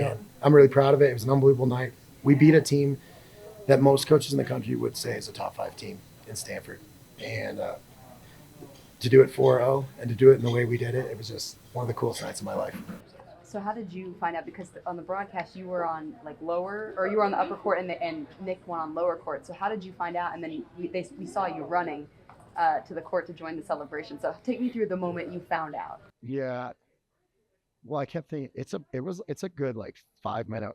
And I'm really proud of it. It was an unbelievable night. We beat a team that most coaches in the country would say is a top 5 team in Stanford. And to do it 4-0 and to do it in the way we did it, it was just one of the coolest nights of my life. So how did you find out? Because on the broadcast you were on like lower, or you were on the upper court, and Nick went on lower court. So how did you find out? And then we saw you running to the court to join the celebration. So take me through the moment you found out. Yeah. Well, I kept thinking it's a good like 5 minute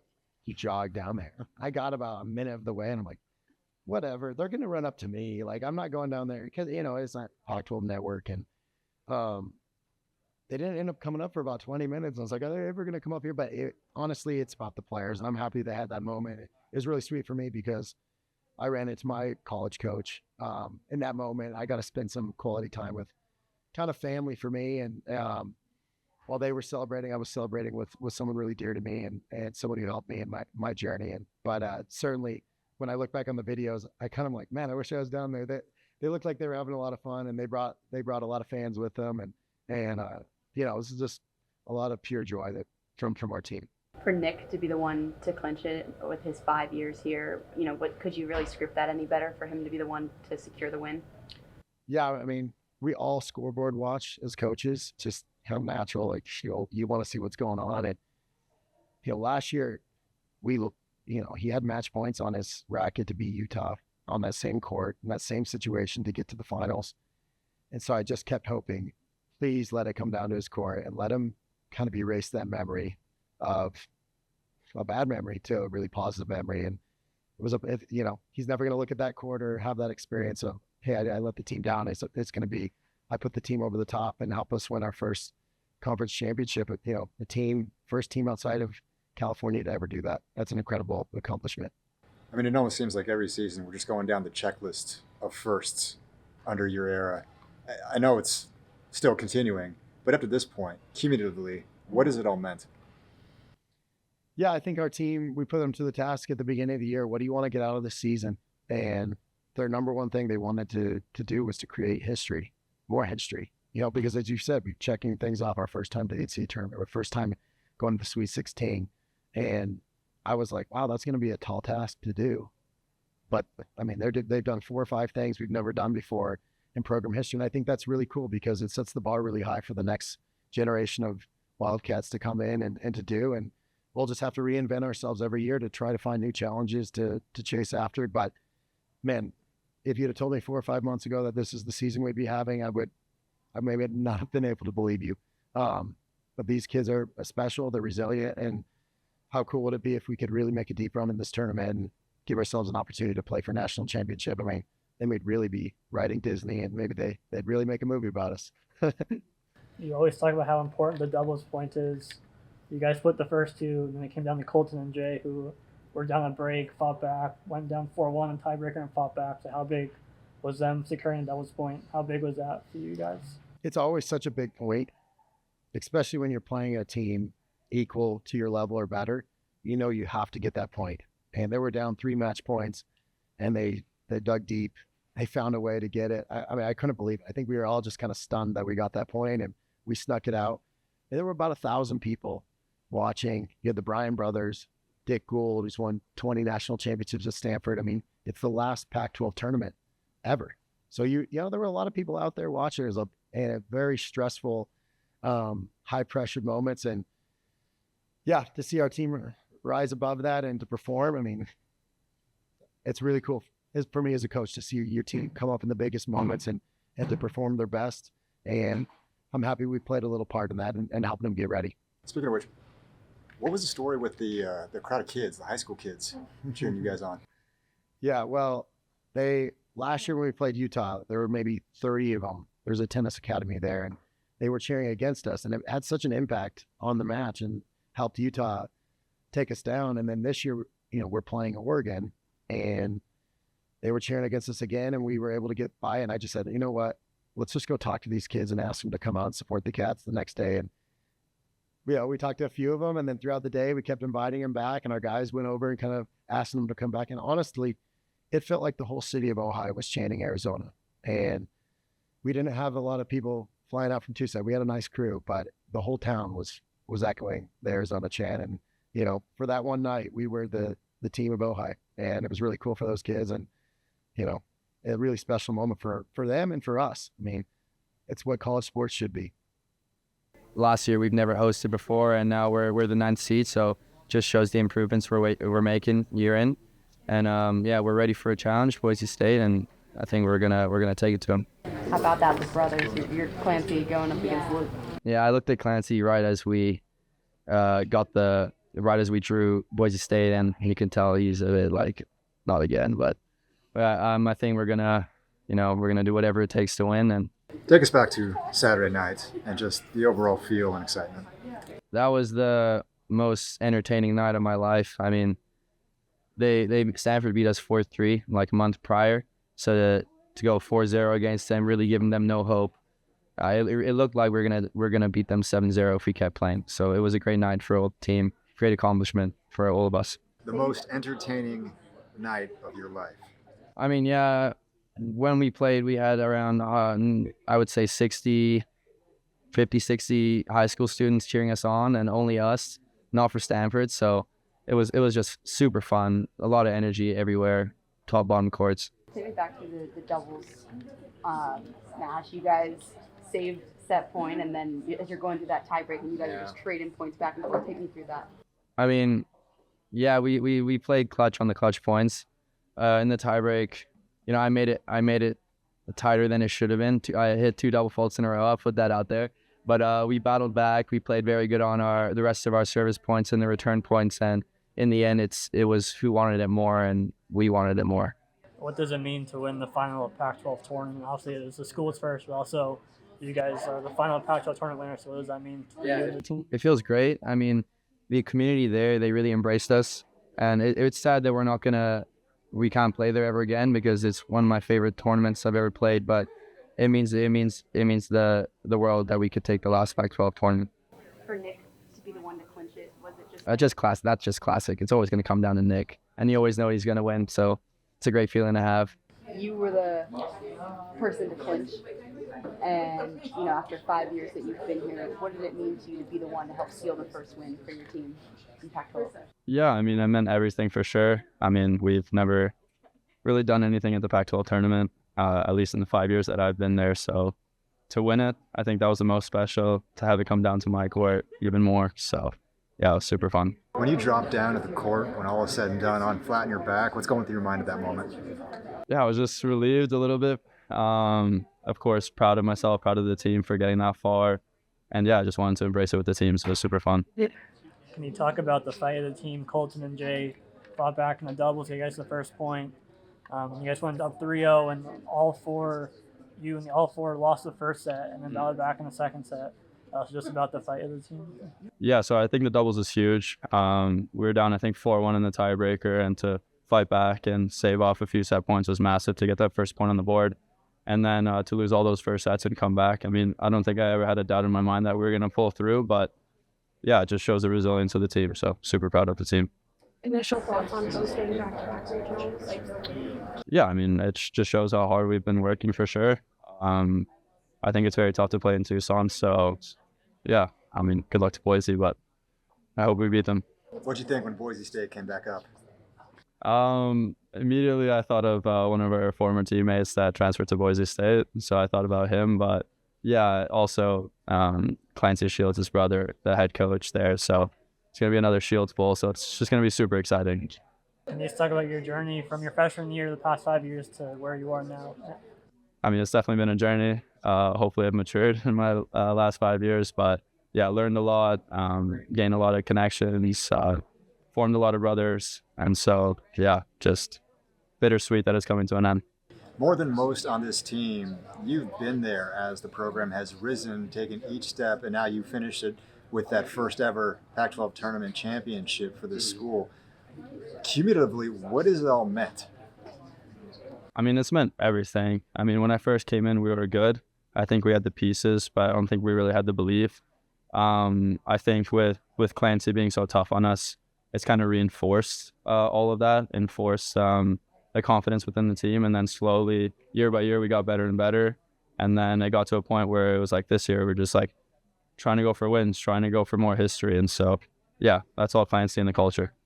jog down there. I got about a minute of the way and I'm like, whatever, they're going to run up to me. Like, I'm not going down there because, it's not Pac-12 network. And they didn't end up coming up for about 20 minutes. I was like, are they ever going to come up here? But honestly, it's about the players. And I'm happy they had that moment. It was really sweet for me because I ran into my college coach. In that moment, I got to spend some quality time with kind of family for me. And while they were celebrating, I was celebrating with someone really dear to me and someone who helped me in my journey. But certainly when I look back on the videos, I kind of like, man, I wish I was down there. They looked like they were having a lot of fun, and they brought a lot of fans with them. And it was just a lot of pure joy from our team. For Nick to be the one to clinch it with his 5 years here, what could you really script that any better for him to be the one to secure the win? Yeah, I mean, we all scoreboard watch as coaches, just how natural, like, you want to see what's going on. And, last year he had match points on his racket to beat Utah on that same court, in that same situation to get to the finals. And so I just kept hoping, please let it come down to his court and let him kind of erase that memory of a bad memory to a really positive memory. And it was he's never going to look at that court or have that experience of, hey, I let the team down. It's going to be, I put the team over the top and help us win our first conference championship. The first team outside of California to ever do that. That's an incredible accomplishment. I mean, it almost seems like every season we're just going down the checklist of firsts under your era. I know it's still continuing, but up to this point, cumulatively, what has it all meant? Yeah, I think our team, we put them to the task at the beginning of the year. What do you want to get out of this season? And their number one thing they wanted to do was to create history, more history. Because as you said, we're checking things off our first time to the NCAA tournament, our first time going to the Sweet 16. And I was like, wow, that's going to be a tall task to do. But I mean, they've done 4 or 5 things we've never done before in program history. And I think that's really cool because it sets the bar really high for the next generation of Wildcats to come in and to do. And we'll just have to reinvent ourselves every year to try to find new challenges to chase after. But man, if you'd have told me 4 or 5 months ago that this is the season we'd be having, I maybe not have been able to believe you. But these kids are special, they're resilient, and how cool would it be if we could really make a deep run in this tournament and give ourselves an opportunity to play for a national championship? I mean, then we'd really be writing Disney, and maybe they'd really make a movie about us. You always talk about how important the doubles point is. You guys split the first 2, and then it came down to Colton and Jay, who were down a break, fought back, went down 4-1 in tiebreaker and fought back. So how big was them securing a doubles point? How big was that for you guys? It's always such a big point, especially when you're playing a team equal to your level or better. You have to get that point. And they were down 3 match points, and they dug deep. They found a way to get it. I mean, I couldn't believe it. I think we were all just kind of stunned that we got that point, and we snuck it out. And there were about 1,000 people watching. You had the Bryan brothers, Dick Gould, who's won 20 national championships at Stanford. I mean, it's the last Pac-12 tournament ever. So there were a lot of people out there watching. It was a very stressful, high-pressured moments. And yeah, to see our team rise above that and to perform, I mean, it's really cool for me as a coach to see your team come up in the biggest moments and to perform their best. And I'm happy we played a little part in that and helping them get ready. Speaking of which, what was the story with the crowd of kids, the high school kids, cheering you guys on? Yeah, well, last year when we played Utah, there were maybe 30 of them. There's a tennis academy there, and they were cheering against us, and it had such an impact on the match and helped Utah take us down. And then this year, we're playing Oregon, and they were cheering against us again, and we were able to get by. And I just said, you know what? Let's just go talk to these kids and ask them to come out and support the Cats the next day. And we talked to a few of them, and then throughout the day, we kept inviting them back, and our guys went over and kind of asked them to come back. And honestly, it felt like the whole city of Ohio was chanting Arizona. And we didn't have a lot of people flying out from Tucson. We had a nice crew, but the whole town was echoing the Arizona chant. And for that one night, we were the team of Ojai, and it was really cool for those kids, and a really special moment for them and for us. I mean, it's what college sports should be. Last year we've never hosted before, and now we're the 9th seed, so just shows the improvements we're making year in, and we're ready for a challenge, Boise State, and I think we're gonna take it to them. How about that, the brothers? Your Clancy going up against Luke. Yeah, I looked at Clancy right as we drew Boise State, and you can tell he's a bit like, not again, but I think we're gonna do whatever it takes to win. And Take us back to Saturday night and just the overall feel and excitement. that was the most entertaining night of my life. I mean, Stanford beat us 4-3 like a month prior, so to go 4-0 against them, really giving them no hope. It looked like we're gonna beat them 7-0 if we kept playing. So it was a great night for our old team, great accomplishment for all of us. The most entertaining night of your life. I mean, yeah, when we played, we had around, I would say 60 high school students cheering us on, and only us, not for Stanford. So it was just super fun, a lot of energy everywhere, top, bottom courts. Take me back to the doubles smash. You guys saved set point, and then as you're going through that tiebreak, and you guys are just trading points back and forth. Take me through that. I mean, yeah, we played clutch on the clutch points. In the tiebreak, I made it tighter than it should have been. I hit 2 double faults in a row. I'll put that out there. But we battled back. We played very good on the rest of our service points and the return points. And in the end, it was who wanted it more, and we wanted it more. What does it mean to win the final of Pac-12 tournament? Obviously, it's the school's first, but also you guys are the final Pac-12 tournament winners. So what does that mean for you and the team? It feels great. I mean, the community there, they really embraced us. And it's sad that we can't play there ever again, because it's one of my favorite tournaments I've ever played. But it means the world that we could take the last Pac-12 tournament. For Nick to be the one to clinch it, was it just? That's just classic. It's always going to come down to Nick, and you always know he's going to win. So it's a great feeling to have. You were the person to clinch, and after 5 years that you've been here, what did it mean to you to be the one to help seal the first win for your team in Pac-12? Yeah, I mean, it meant everything for sure. I mean, we've never really done anything at the Pac-12 tournament, at least in the 5 years that I've been there. So to win it, I think that was the most special. To have it come down to my court, even more. So yeah, it was super fun. When you drop down at the court, when all is said and done, on flat on your back, what's going through your mind at that moment? Yeah, I was just relieved a little bit. Of course, proud of myself, proud of the team for getting that far. And yeah, I just wanted to embrace it with the team. So it was super fun. Can you talk about the fight of the team? Colton and Jay fought back in the doubles. You guys the first point. You guys went up 3-0, and all four lost the first set, and then battled back in the second set. So just about the fight of the team. Yeah, so I think the doubles is huge. We were down, I think, 4-1 in the tiebreaker, and to fight back and save off a few set points was massive to get that first point on the board. And then to lose all those first sets and come back. I mean, I don't think I ever had a doubt in my mind that we were going to pull through, but yeah, it just shows the resilience of the team. So super proud of the team. Initial thoughts on hosting back-to-back regionals? Yeah, I mean, it just shows how hard we've been working for sure. I think it's very tough to play in Tucson. So yeah, I mean, good luck to Boise, but I hope we beat them. What'd you think when Boise State came back up? Immediately I thought of one of our former teammates that transferred to Boise State, so I thought about him. But yeah, also Clancy Shields, his brother, the head coach there, so it's gonna be another Shields Bowl, so it's just gonna be super exciting. Can you just talk about your journey from your freshman year, the past 5 years, to where you are now? I mean, it's definitely been a journey. Hopefully I've matured in my last 5 years, but yeah, learned a lot, gained a lot of connections, formed a lot of brothers, and so yeah, just bittersweet that it's coming to an end. More than most on this team, you've been there as the program has risen, taken each step, and now you finished it with that first ever Pac-12 tournament championship for this school. Cumulatively, what has it all meant? I mean, it's meant everything. I mean, when I first came in, we were good. I think we had the pieces, but I don't think we really had the belief. I think with Clancy being so tough on us, it's kind of reinforced all of that, enforced the confidence within the team. And then slowly, year by year, we got better and better. And then it got to a point where it was like this year, we're just like trying to go for wins, trying to go for more history. And so, yeah, that's all Clancy and the culture.